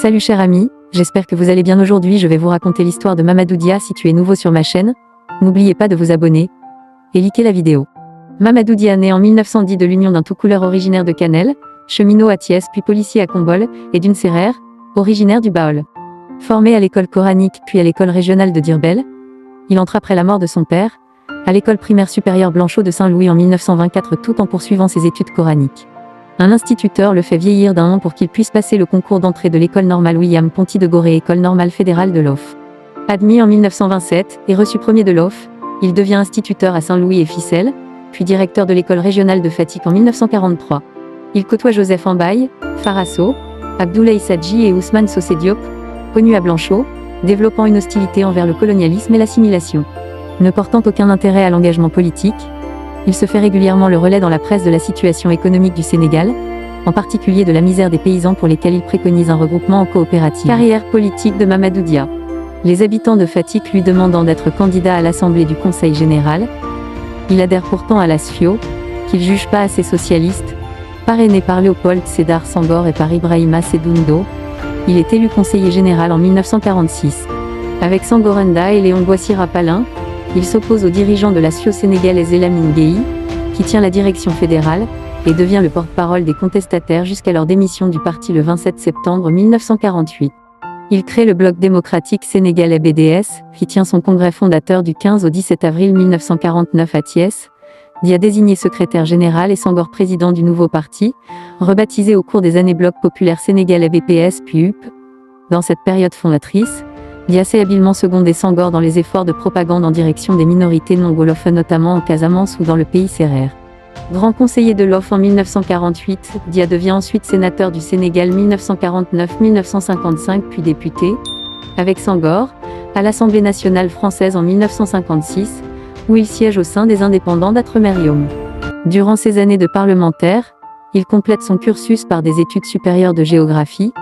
Salut chers amis, j'espère que vous allez bien. Aujourd'hui je vais vous raconter l'histoire de Mamadou Dia. Si tu es nouveau sur ma chaîne, n'oubliez pas de vous abonner et liker la vidéo. Mamadou Dia né en 1910 de l'union d'un tout-couleur originaire de Canel, cheminot à Thiès puis policier à Combol, et d'une Sérère, originaire du Baol. Formé à l'école coranique puis à l'école régionale de Dirbel, il entre après la mort de son père, à l'école primaire supérieure Blanchot de Saint-Louis en 1924 tout en poursuivant ses études coraniques. Un instituteur le fait vieillir d'un an pour qu'il puisse passer le concours d'entrée de l'école normale William Ponty de Gorée, école normale fédérale de l'Off. Admis en 1927 et reçu premier de l'Off, il devient instituteur à Saint-Louis et Ficelle, puis directeur de l'école régionale de Fatick en 1943. Il côtoie Joseph Ambaye, Farasso, Abdoulaye Sadji et Ousmane Socé Diop, connus à Blanchot, développant une hostilité envers le colonialisme et l'assimilation. Ne portant aucun intérêt à l'engagement politique, il se fait régulièrement le relais dans la presse de la situation économique du Sénégal, en particulier de la misère des paysans pour lesquels il préconise un regroupement en coopérative. Carrière politique de Mamadou Dia. Les habitants de Fatick lui demandant d'être candidat à l'Assemblée du Conseil général, il adhère pourtant à l'ASFIO, qu'il juge pas assez socialiste. Parrainé par Léopold Sédar Senghor et par Ibrahima Sedoundo, il est élu conseiller général en 1946. Avec Sangorenda et Léon Boissy-Rapalin, il s'oppose aux dirigeants de l'ASFIO sénégalaise Elamine Gueye, qui tient la direction fédérale, et devient le porte-parole des contestataires jusqu'à leur démission du parti le 27 septembre 1948. Il crée le Bloc démocratique sénégalais BDS, qui tient son congrès fondateur du 15 au 17 avril 1949 à Thiès. Dia désigné secrétaire général et Senghor président du nouveau parti, rebaptisé au cours des années Bloc populaire sénégalais BPS puis UP. Dans cette période fondatrice, Dia s'est habilement secondé Senghor dans les efforts de propagande en direction des minorités non golophones, notamment en Casamance ou dans le pays sérère. Grand conseiller de l'OF en 1948, Dia devient ensuite sénateur du Sénégal 1949-1955 puis député, avec Senghor, à l'Assemblée nationale française en 1956, où il siège au sein des indépendants d'Atremer-Yom. Durant ces années de parlementaire, il complète son cursus par des études supérieures de géographie,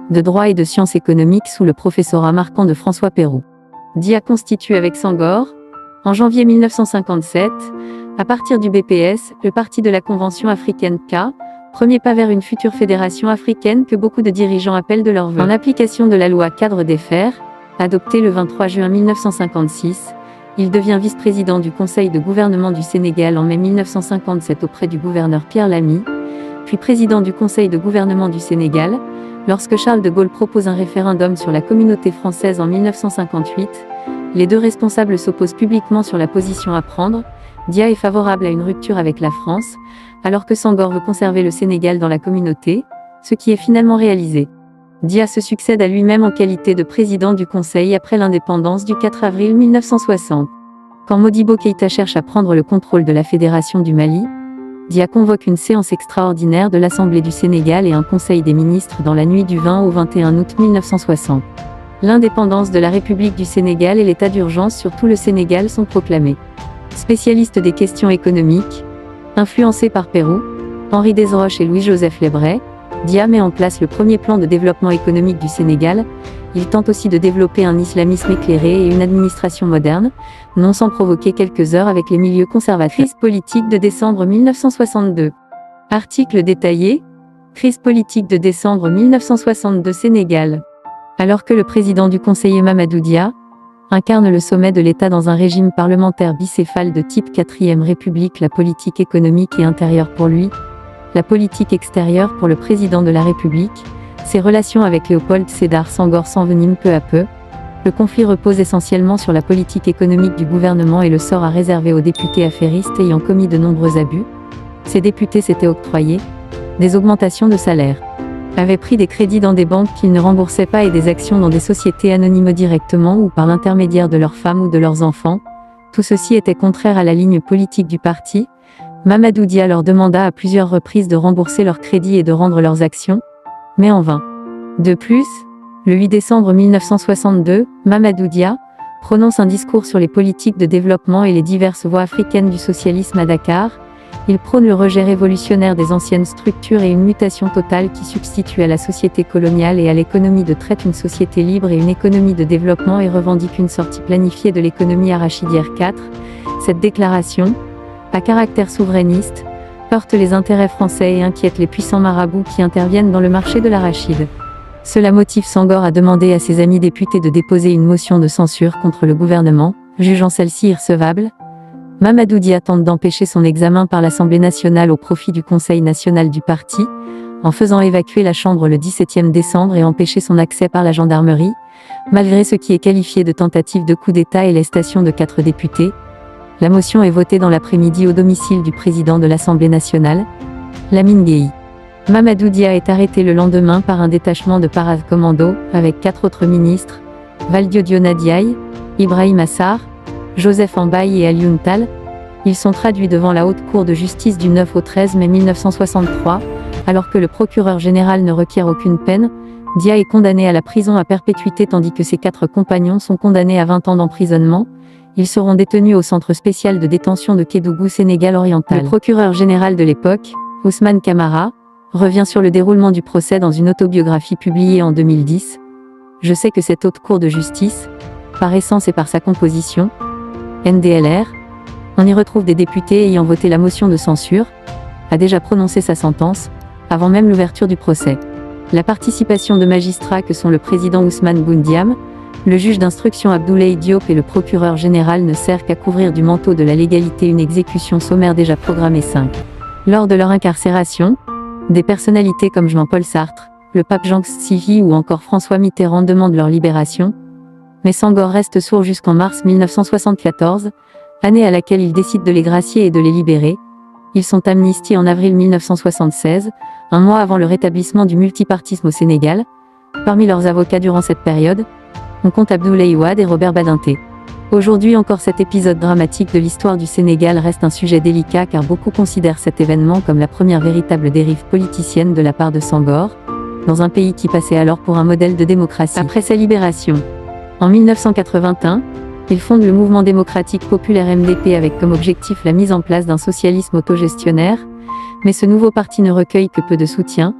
de droit et de sciences économiques sous le professorat marquant de François Pérou. Dia constitue avec Senghor, en janvier 1957, à partir du BPS, le parti de la Convention africaine K, premier pas vers une future fédération africaine que beaucoup de dirigeants appellent de leur vœu. En application de la loi cadre des fers, adoptée le 23 juin 1956, il devient vice-président du Conseil de gouvernement du Sénégal en mai 1957 auprès du gouverneur Pierre Lamy, puis président du Conseil de gouvernement du Sénégal, lorsque Charles de Gaulle propose un référendum sur la communauté française en 1958. Les deux responsables s'opposent publiquement sur la position à prendre. Dia est favorable à une rupture avec la France, alors que Senghor veut conserver le Sénégal dans la communauté, ce qui est finalement réalisé. Dia se succède à lui-même en qualité de président du Conseil après l'indépendance du 4 avril 1960. Quand Modibo Keïta cherche à prendre le contrôle de la Fédération du Mali, Dia convoque une séance extraordinaire de l'Assemblée du Sénégal et un Conseil des ministres dans la nuit du 20 au 21 août 1960. L'indépendance de la République du Sénégal et l'état d'urgence sur tout le Sénégal sont proclamés. Spécialiste des questions économiques, influencé par Pérou, Henri Desroches et Louis-Joseph Lebray, Dia met en place le premier plan de développement économique du Sénégal. Il tente aussi de développer un islamisme éclairé et une administration moderne, non sans provoquer quelques heurts avec les milieux conservateurs. Crise politique de décembre 1962. Article détaillé. Crise politique de décembre 1962 Sénégal. Alors que le président du Conseil Mamadou Dia incarne le sommet de l'État dans un régime parlementaire bicéphale de type 4e République, la politique économique et intérieure pour lui, la politique extérieure pour le président de la République, ses relations avec Léopold Sédar Senghor s'enveniment peu à peu. Le conflit repose essentiellement sur la politique économique du gouvernement et le sort à réserver aux députés affairistes ayant commis de nombreux abus. Ces députés s'étaient octroyés des augmentations de salaire, avaient pris des crédits dans des banques qu'ils ne remboursaient pas et des actions dans des sociétés anonymes directement ou par l'intermédiaire de leurs femmes ou de leurs enfants. Tout ceci était contraire à la ligne politique du parti. Mamadou Dia leur demanda à plusieurs reprises de rembourser leurs crédits et de rendre leurs actions, mais en vain. De plus, le 8 décembre 1962, Mamadou Dia prononce un discours sur les politiques de développement et les diverses voies africaines du socialisme à Dakar. Il prône le rejet révolutionnaire des anciennes structures et une mutation totale qui substitue à la société coloniale et à l'économie de traite une société libre et une économie de développement et revendique une sortie planifiée de l'économie arachidière 4. Cette déclaration, à caractère souverainiste, heurte les intérêts français et inquiète les puissants marabouts qui interviennent dans le marché de l'arachide. Cela motive Senghor à demander à ses amis députés de déposer une motion de censure contre le gouvernement, jugeant celle-ci irrecevable. Mamadou Dia tente d'empêcher son examen par l'Assemblée nationale au profit du Conseil national du parti, en faisant évacuer la Chambre le 17 décembre et empêcher son accès par la gendarmerie, malgré ce qui est qualifié de tentative de coup d'État et l'arrestation de 4 députés. La motion est votée dans l'après-midi au domicile du président de l'Assemblée nationale, Lamine Gueye. Mamadou Dia est arrêté le lendemain par un détachement de paracommando, avec 4 autres ministres, Valdiodio Ndiaye, Ibrahim Assar, Joseph Ambaye et Alioune Tall. Ils sont traduits devant la Haute Cour de justice du 9 au 13 mai 1963, alors que le procureur général ne requiert aucune peine. Dia est condamné à la prison à perpétuité tandis que ses 4 compagnons sont condamnés à 20 ans d'emprisonnement. Ils seront détenus au centre spécial de détention de Kédougou, Sénégal oriental. Le procureur général de l'époque, Ousmane Camara, revient sur le déroulement du procès dans une autobiographie publiée en 2010. Je sais que cette haute cour de justice, par essence et par sa composition, NDLR, on y retrouve des députés ayant voté la motion de censure, a déjà prononcé sa sentence, avant même l'ouverture du procès. La participation de magistrats que sont le président Ousmane Boundiam, le juge d'instruction Abdoulaye Diop et le procureur général ne sert qu'à couvrir du manteau de la légalité une exécution sommaire déjà programmée 5. Lors de leur incarcération, des personnalités comme Jean-Paul Sartre, le pape Jean Xavier ou encore François Mitterrand demandent leur libération. Mais Senghor reste sourd jusqu'en mars 1974, année à laquelle il décide de les gracier et de les libérer. Ils sont amnistiés en avril 1976, un mois avant le rétablissement du multipartisme au Sénégal. Parmi leurs avocats durant cette période, on compte Abdoulaye Wade et Robert Badinter. Aujourd'hui encore, cet épisode dramatique de l'histoire du Sénégal reste un sujet délicat car beaucoup considèrent cet événement comme la première véritable dérive politicienne de la part de Senghor, dans un pays qui passait alors pour un modèle de démocratie. Après sa libération, en 1981, il fonde le mouvement démocratique populaire MDP avec comme objectif la mise en place d'un socialisme autogestionnaire, mais ce nouveau parti ne recueille que peu de soutien.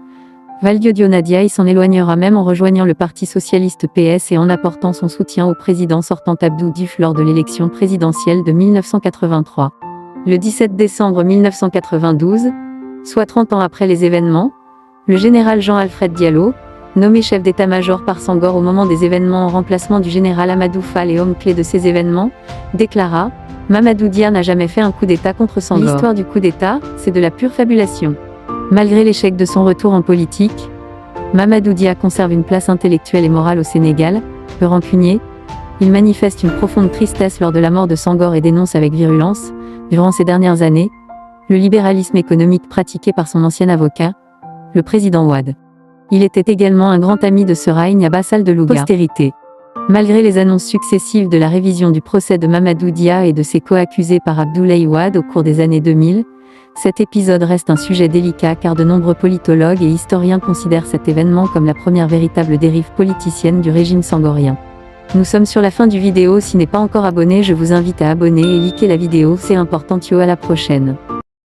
Valdiodio Ndiaye s'en éloignera même en rejoignant le parti socialiste PS et en apportant son soutien au président sortant Abdou Diouf lors de l'élection présidentielle de 1983. Le 17 décembre 1992, soit 30 ans après les événements, le général Jean-Alfred Diallo, nommé chef d'état-major par Senghor au moment des événements en remplacement du général Amadou Fall et homme clé de ces événements, déclara « Mamadou Dia n'a jamais fait un coup d'État contre Senghor. L'histoire du coup d'État, c'est de la pure fabulation ». Malgré l'échec de son retour en politique, Mamadou Dia conserve une place intellectuelle et morale au Sénégal. Peu rancunier, il manifeste une profonde tristesse lors de la mort de Senghor et dénonce avec virulence, durant ces dernières années, le libéralisme économique pratiqué par son ancien avocat, le président Wade. Il était également un grand ami de Seraï Abassal de Louga. Postérité. Malgré les annonces successives de la révision du procès de Mamadou Dia et de ses co-accusés par Abdoulaye Wade au cours des années 2000, cet épisode reste un sujet délicat car de nombreux politologues et historiens considèrent cet événement comme la première véritable dérive politicienne du régime sangorien. Nous sommes sur la fin du vidéo, si n'est pas encore abonné, je vous invite à abonner et liker la vidéo, c'est important. À la prochaine.